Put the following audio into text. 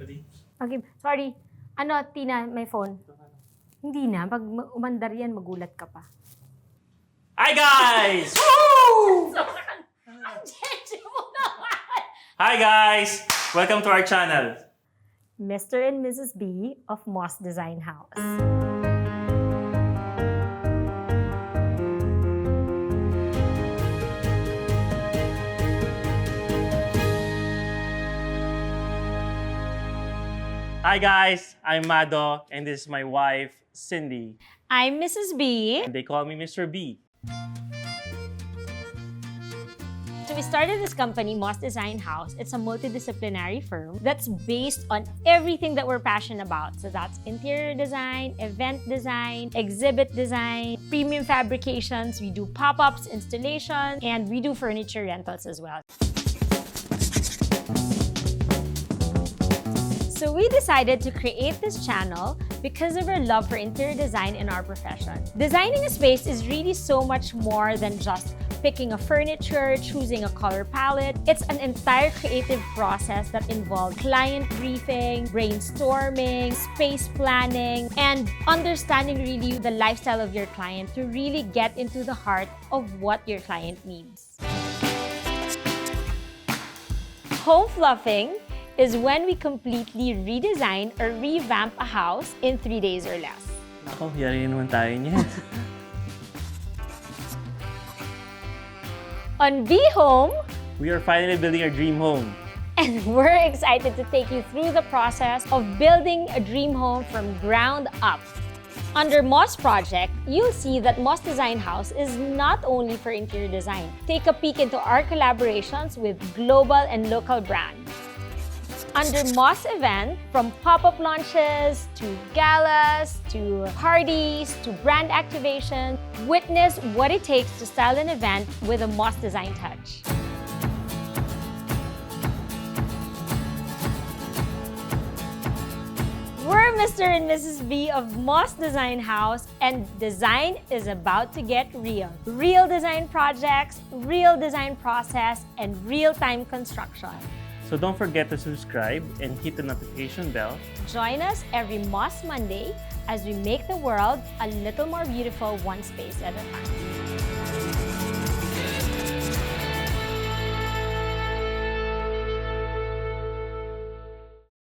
Ready? Okay, sorry. Ano, Tina, may phone? Hindi na. Pag umandar yan, magulat ka pa. Hi guys! Woo! Hi guys! Welcome to our channel. Mr. and Mrs. B of Moss Design House. Hi guys, I'm Mado and this is my wife, Cindy. I'm Mrs. B. And they call me Mr. B. So we started this company, Moss Design House. It's a multidisciplinary firm that's based on everything that we're passionate about. So that's interior design, event design, exhibit design, premium fabrications. We do pop-ups, installations, and we do furniture rentals as well. So we decided to create this channel because of our love for interior design in our profession. Designing a space is really so much more than just picking a furniture, choosing a color palette. It's an entire creative process that involves client briefing, brainstorming, space planning, and understanding really the lifestyle of your client to really get into the heart of what your client needs. Home fluffing is when we completely redesign or revamp a house in 3 days or less. Ako, yari naman tayo niyan. On B Home, We are finally building our dream home. and we're excited to take you through the process of building a dream home from ground up. Under Moss Project, you'll see that Moss Design House is not only for interior design. Take a peek into our collaborations with global and local brands. Under Moss Event, from pop-up launches, to galas, to parties, to brand activation, witness what it takes to style an event with a Moss design touch. We're Mr. and Mrs. B of Moss Design House, and design is about to get real. Real design projects, real design process, and real-time construction. So don't forget to subscribe and hit the notification bell. Join us every Moss Monday as we make the world a little more beautiful, one space at a time.